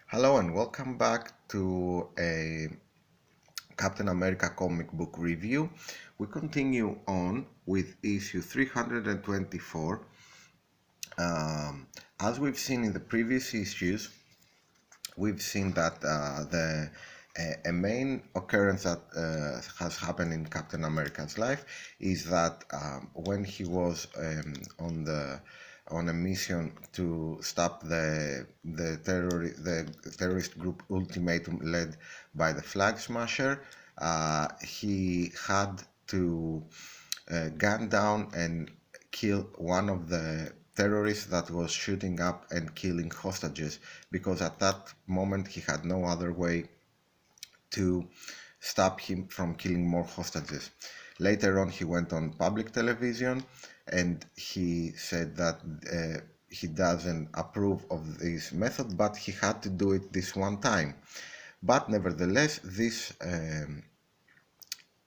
Hello and welcome back to a Captain America comic book review. We continue on with issue 324. As we've seen in the previous issues, we've seen that a main occurrence that has happened in Captain America's life is that when he was on a mission to stop the terrorist group Ultimatum led by the Flag Smasher, he had to gun down and kill one of the terrorists that was shooting up and killing hostages, because at that moment he had no other way to stop him from killing more hostages. Later on, he went on public television and he said that he doesn't approve of this method, but he had to do it this one time. But nevertheless, this thing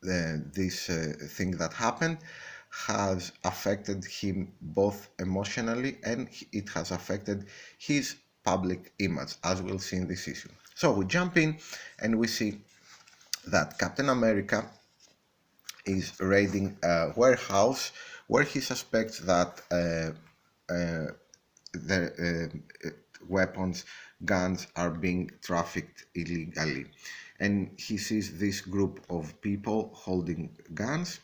that happened has affected him both emotionally, and it has affected his public image, as we'll see in this issue. So we jump in and we see that Captain America is raiding a warehouse where he suspects that the weapons, guns are being trafficked illegally. And he sees this group of people holding guns,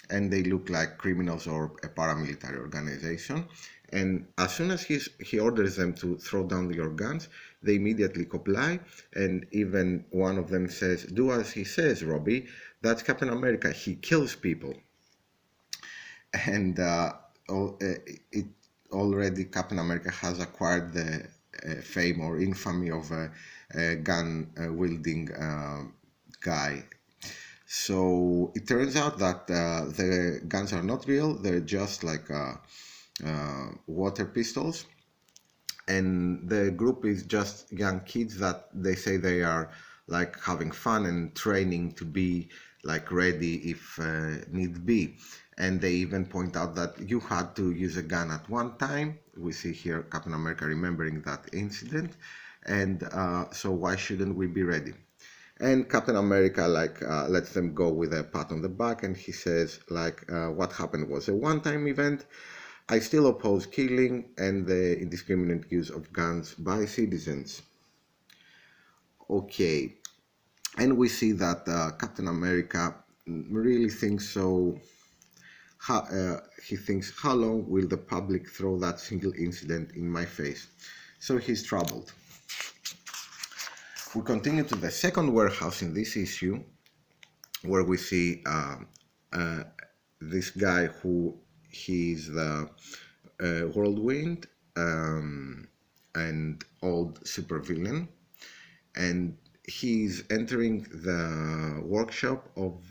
and they look like criminals or a paramilitary organization. And as soon as he orders them to throw down your guns, they immediately comply. And even one of them says, "Do as he says, Robbie. That's Captain America. He kills people." And it already Captain America has acquired the fame or infamy of a gun wielding guy. So it turns out that the guns are not real. They're just like water pistols. And the group is just young kids that they say they are like having fun and training to be like ready if need be. And they even point out that you had to use a gun at one time. We see here Captain America remembering that incident. And so why shouldn't we be ready? And Captain America lets them go with a pat on the back, and he says what happened was a one-time event. I still oppose killing and the indiscriminate use of guns by citizens. Okay, and we see that Captain America really thinks so. He thinks, how long will the public throw that single incident in my face? So he's troubled. We continue to the second warehouse in this issue, where we see this guy who he's the Whirlwind and old supervillain, and he's entering the workshop of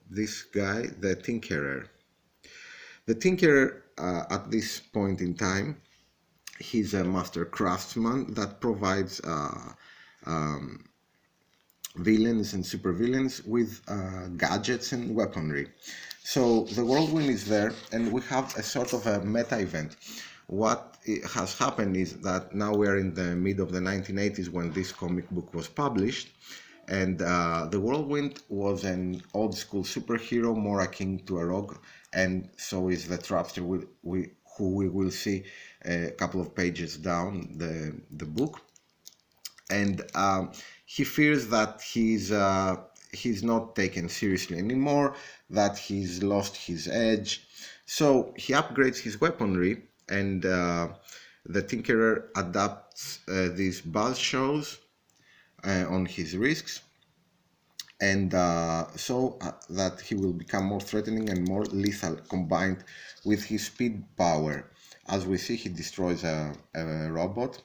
this guy, the Tinkerer. The Tinkerer, at this point in time, he's a master craftsman that provides villains and supervillains with gadgets and weaponry. So the Whirlwind is there, and we have a sort of a meta event. What has happened is that now we are in the mid of the 1980s when this comic book was published, and the Whirlwind was an old school superhero, more akin to a rogue, and so is the Trapster, who we will see a couple of pages down the book. And he fears that he's not taken seriously anymore, that he's lost his edge. So he upgrades his weaponry, and the Tinkerer adapts these buzz shows on his risks, and so that he will become more threatening and more lethal combined with his speed power. As we see, he destroys a robot.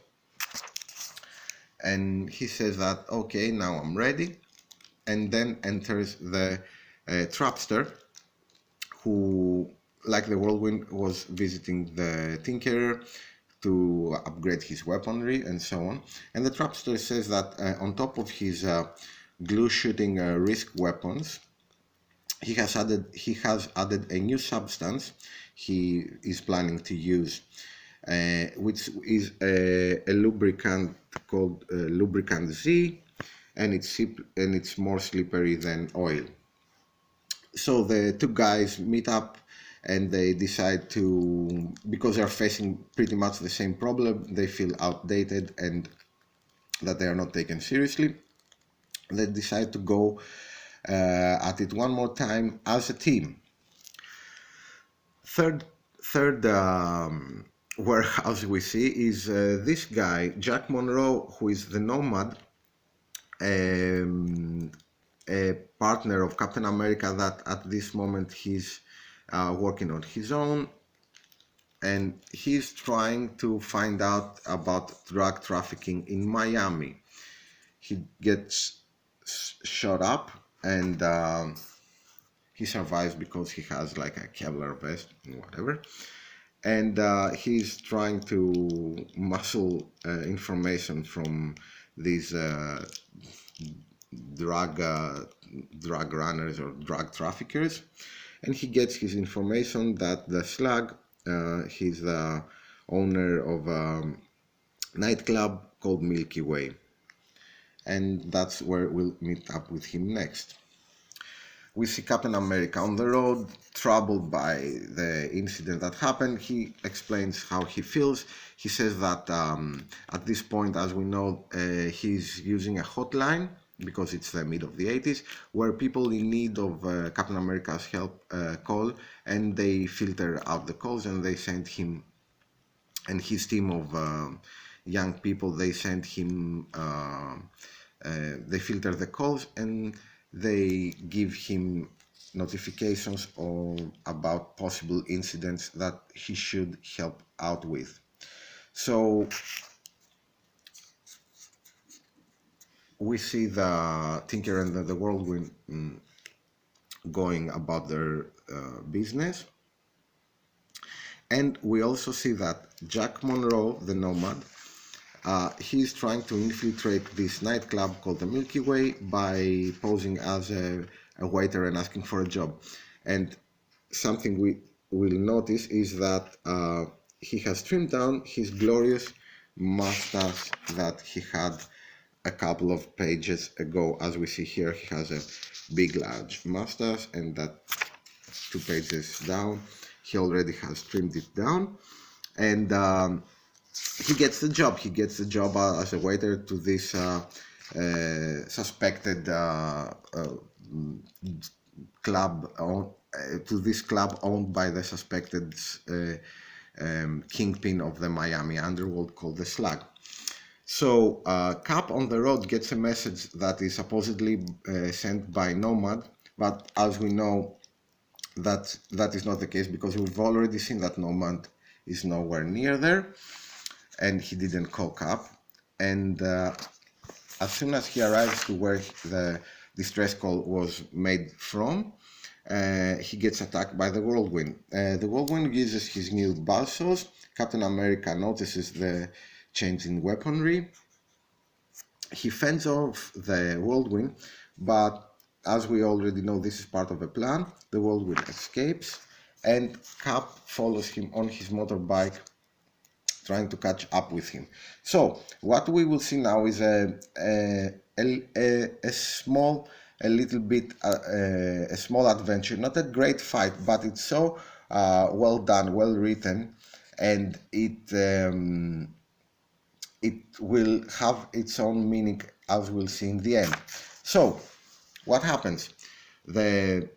And he says that, okay, now I'm ready, and then enters the Trapster, who, like the Whirlwind, was visiting the Tinkerer to upgrade his weaponry and so on. And the Trapster says that on top of his glue shooting risk weapons, he has added a new substance he is planning to use. which is a lubricant called lubricant Z, and it's more slippery than oil. So the two guys meet up and they decide to, because they're facing pretty much the same problem, they feel outdated and that they are not taken seriously. They decide to go at it one more time as a team. Third warehouse we see is this guy, Jack Monroe, who is the Nomad, a partner of Captain America that at this moment he's working on his own, and he's trying to find out about drug trafficking in Miami. He gets shot up and he survives because he has like a Kevlar vest and whatever, and he's trying to muscle information from these drug runners or drug traffickers, and he gets his information that the Slug, he's the owner of a nightclub called Milky Way, and that's where we'll meet up with him next. We see Captain America on the road, troubled by the incident that happened. He explains how he feels. He says that at this point, as we know, he's using a hotline because it's the mid of the 80s, where people in need of Captain America's help call, and they filter out the calls, and they send him and his team of young people, they send him, they filter the calls, and they give him notifications about possible incidents that he should help out with. So we see the Tinker and the Whirlwind going about their business, and we also see that Jack Monroe, the Nomad, he's trying to infiltrate this nightclub called the Milky Way by posing as a waiter and asking for a job. And something we will notice is that he has trimmed down his glorious mustache that he had a couple of pages ago. As we see here, he has a big large mustache, and that 2 pages down he already has trimmed it down, and he gets the job. He gets the job as a waiter to this suspected club, to this club owned by the suspected kingpin of the Miami underworld called the Slug. So Cap on the road gets a message that is supposedly sent by Nomad, but as we know, that is not the case, because we've already seen that Nomad is nowhere near there, and he didn't call Cap. And as soon as he arrives to where the distress call was made from, he gets attacked by the Whirlwind. The Whirlwind uses his new buzzsaws. Captain America notices the change in weaponry. He fends off the Whirlwind, but as we already know, this is part of a plan. The Whirlwind escapes, and Cap follows him on his motorbike, trying to catch up with him. So what we will see now is a small adventure, not a great fight, but it's so well done, well written, and it will have its own meaning, as we'll see in the end. So what happens? The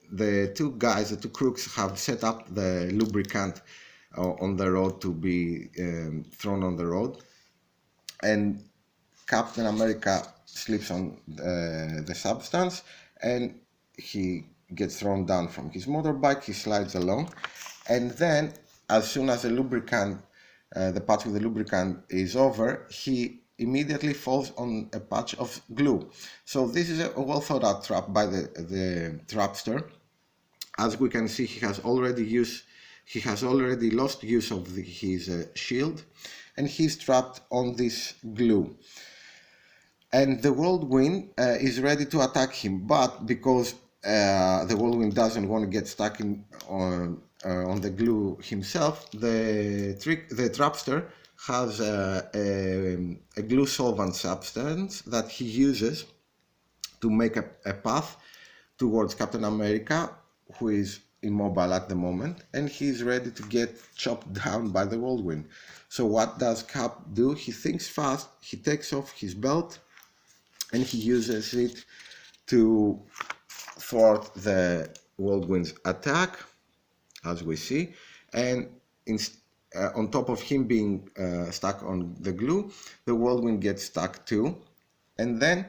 two guys, the two crooks, have set up the lubricant on the road to be thrown on the road, and Captain America slips on the substance, and he gets thrown down from his motorbike. He slides along, and then as soon as the lubricant, the patch with the lubricant is over, he immediately falls on a patch of glue. So this is a well thought out trap by the Trapster. As we can see, he has already lost use of his shield, and he's trapped on this glue. And the Whirlwind is ready to attack him, but because the Whirlwind doesn't want to get stuck on the glue himself, the Trapster has a glue solvent substance that he uses to make a path towards Captain America, who is immobile at the moment, and he's ready to get chopped down by the Whirlwind. So what does Cap do? He thinks fast, he takes off his belt, and he uses it to thwart the Whirlwind's attack, as we see, and on top of him being stuck on the glue, the Whirlwind gets stuck too. And then,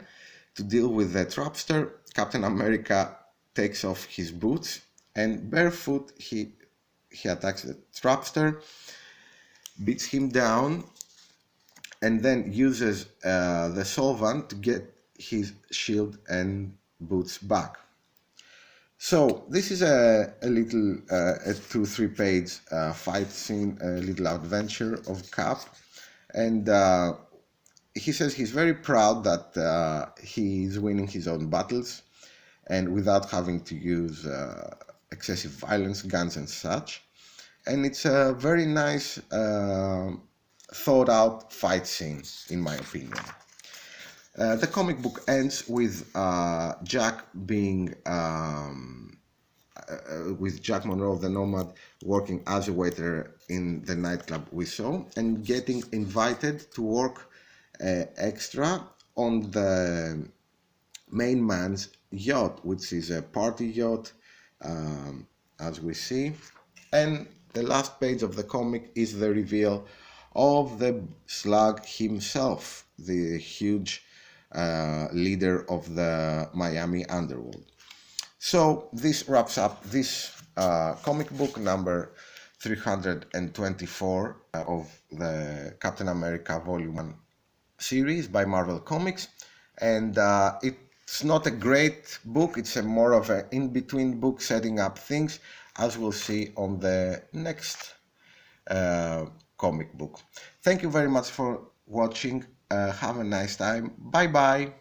to deal with the Trapster, Captain America takes off his boots, and barefoot he attacks the Trapster, beats him down, and then uses the solvent to get his shield and boots back. So this is a little a 2-3 page fight scene, a little adventure of Cap, and he says he's very proud that he's winning his own battles and without having to use excessive violence, guns and such. And it's a very nice thought out fight scene, in my opinion. The comic book ends with Jack being with Jack Monroe, the Nomad, working as a waiter in the nightclub we saw, and getting invited to work extra on the main man's yacht, which is a party yacht, as we see. And the last page of the comic is the reveal of the Slug himself, the huge leader of the Miami underworld. So this wraps up this comic book number 324 of the Captain America Volume 1 series by Marvel Comics. And it's not a great book, it's a more of an in-between book setting up things, as we'll see on the next comic book. Thank you very much for watching. Have a nice time. Bye bye.